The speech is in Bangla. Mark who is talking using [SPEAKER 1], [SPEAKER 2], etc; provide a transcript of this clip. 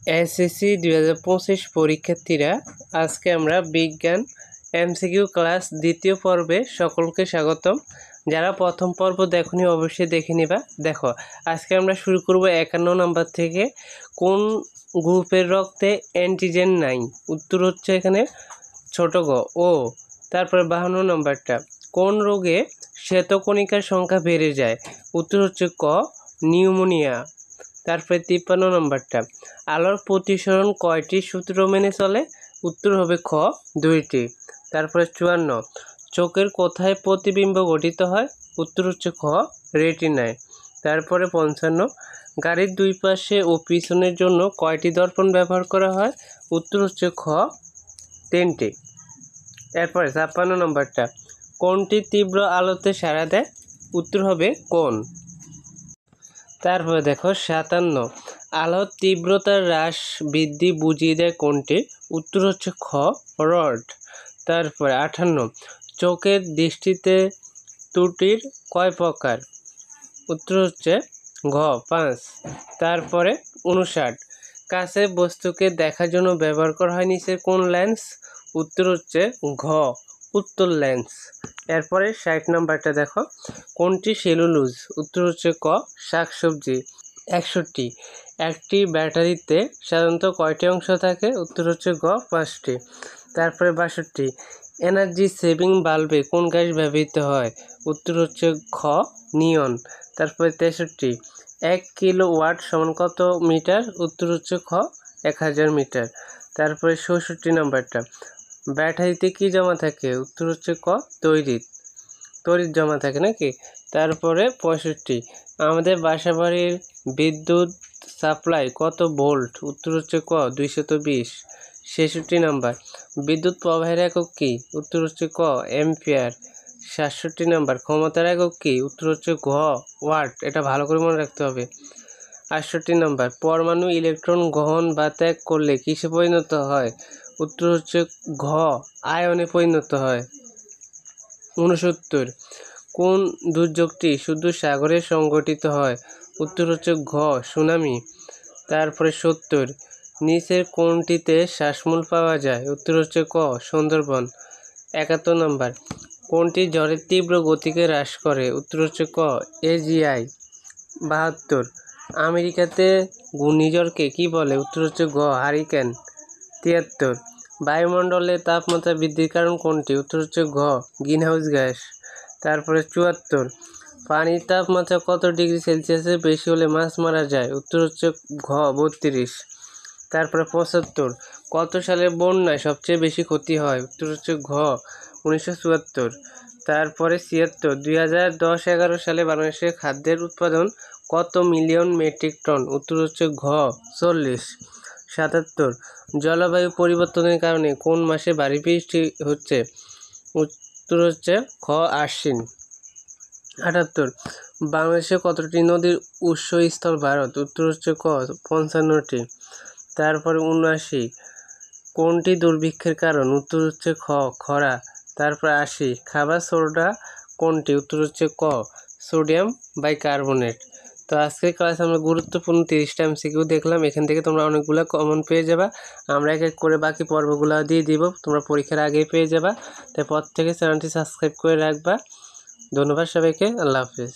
[SPEAKER 1] এসএসসি 2025 পরীক্ষার্থীরা, আজকে আমরা বিজ্ঞান এমসিকিউ ক্লাস দ্বিতীয় পর্বে সকলকে স্বাগতম। যারা প্রথম পর্ব দেখনি অবশ্যই দেখে নিবা। দেখো, আজকে আমরা শুরু করব 51 নম্বর থেকে। কোন গ্রুপের রক্তে অ্যান্টিজেন নাই? উত্তর হচ্ছে এখানে ছোট গ ও। তারপরে 52 নম্বরটা, কোন রোগে শ্বেতকণিকার সংখ্যা বেড়ে যায়? উত্তর হচ্ছে ক, নিউমোনিয়া। তারপরে 53 নম্বরটা, আলোর প্রতিসরণ কয়টি সূত্র মেনে চলে? উত্তর হবে খ, 2টি। তারপরে 54, চোখের কোথায় প্রতিবিম্ব গঠিত হয়? উত্তর হচ্ছে খ, রেটিনায়। তারপরে 55, গাড়ির দুই পাশে ও পিছনের জন্য কয়টি দর্পণ ব্যবহার করা হয়? উত্তর হচ্ছে খ, 3টি। এরপরে 56 নম্বরটা, কোনটি তীব্র আলোতে সাড়া দেয়? উত্তর হবে কোন। তারপরে দেখো 57, আলোর তীব্রতার হ্রাস বৃদ্ধি বুঝিয়ে দেয় কোনটি? উত্তর হচ্ছে খ, রড। তারপরে 58, চোখের দৃষ্টিতে ত্রুটির কয় প্রকার? উত্তর হচ্ছে ঘ, 5। তারপরে 59, কাছের বস্তুকে দেখার জন্য ব্যবহার করা হয় নিচের কোন লেন্স? উত্তর হচ্ছে ঘ, উত্তল লেন্স। এরপরে 60 নম্বরটা দেখো, কোনটি সেলুলোজ? উত্তর হচ্ছে ক, শাকসবজি। 61, একটি ব্যাটারিতে সাধারণত কয়টি অংশ থাকে? উত্তর হচ্ছে গ, 5টি। তারপরে 62, এনার্জি সেভিং বাল্বে কোন গ্যাস ব্যবহৃত হয়? উত্তর হচ্ছে খ, নিয়ন। তারপরে 63, 1 কিলোওয়াট সমান কত মিটার? উত্তর হচ্ছে খ, 1000 মিটার। তারপরে 64 নম্বরটা, ব্যাটারিতে কি জমা থাকে? উত্তর হচ্ছে ক, তড়িৎ জমা থাকে নাকি? তারপরে 65, আমাদের বাসাবাড়ির বিদ্যুৎ সাপ্লাই কত ভোল্ট? উত্তর হচ্ছে ক, 220। 66 নাম্বার, বিদ্যুৎ প্রবাহের একক কি? উত্তর হচ্ছে ক, অ্যাম্পিয়ার। 67 নাম্বার, ক্ষমতার একক কি? উত্তর হচ্ছে ঘ, ওয়াট। এটা ভালো করে মনে রাখতে হবে। 68 নাম্বার, পরমাণু ইলেকট্রন গ্রহণ বা ত্যাগ করলে কিসে পরিণত হয়? উত্তর হচ্ছে ঘ, আয়নে পরিণত হয়। 69, কোন দুর্যোগটি শুধু সাগরে সংঘটিত হয়? উত্তর হচ্ছে ঘ, সুনামি। তারপরে 70, নিচের কোনটিতে শ্বাসমূল পাওয়া যায়? উত্তর হচ্ছে ক, সুন্দরবন। 71 নম্বর, কোনটি ঝড়ের তীব্র গতিকে হ্রাস করে? উত্তর হচ্ছে ক, এজিআই। 72, আমেরিকাতে ঘূর্ণিঝড়কে কি বলে? উত্তর হচ্ছে গ, হারিকেন। 73, বায়ুমণ্ডলে তাপমাত্রা বৃদ্ধির কারণ কোনটি? উত্তর হচ্ছে ঘ, গ্রিনহাউস গ্যাস। তারপরে 74, পানির তাপমাত্রা কত ডিগ্রি সেলসিয়াসের বেশি হলে মাছ মারা যায়? উত্তর হচ্ছে ঘ, 32। তারপরে 75, কত সালে বন্যায় সবচেয়ে বেশি ক্ষতি হয়? উত্তর হচ্ছে ঘ, 1974। তারপরে 76, 2010-11 সালে বাংলাদেশের খাদ্যের উৎপাদন কত মিলিয়ন মেট্রিক টন? উত্তর হচ্ছে ঘ, 40। 77, জলবায়ু পরিবর্তনের কারণে কোন মাসে ভারী বৃষ্টি হচ্ছে? উত্তর হচ্ছে খ, আশ্বিন। 78, বাংলাদেশে কতটি নদীর উৎসস্থল ভারত? উত্তর হচ্ছে ক, 55টি। তারপরে 79, কোনটি দুর্ভিক্ষের কারণ? উত্তর হচ্ছে খ, খরা। তারপরে 80, খাবার সোডা কোনটি? উত্তর হচ্ছে ক, সোডিয়াম বাইকার্বনেট। তো আজকের ক্লাসে আমরা গুরুত্বপূর্ণ 30টা এমসিকিউ দেখলাম। এখান থেকে তোমরা অনেকগুলো কমন পেয়ে যাবা। আমরা এক এক করে বাকি পর্বগুলো দিয়ে দিব, তোমরা পরীক্ষার আগেই পেয়ে যাবা। তাই প্রত্যেকে চ্যানেলটি সাবস্ক্রাইব করে রাখবা। ধন্যবাদ সবাইকে, আল্লাহ হাফিজ।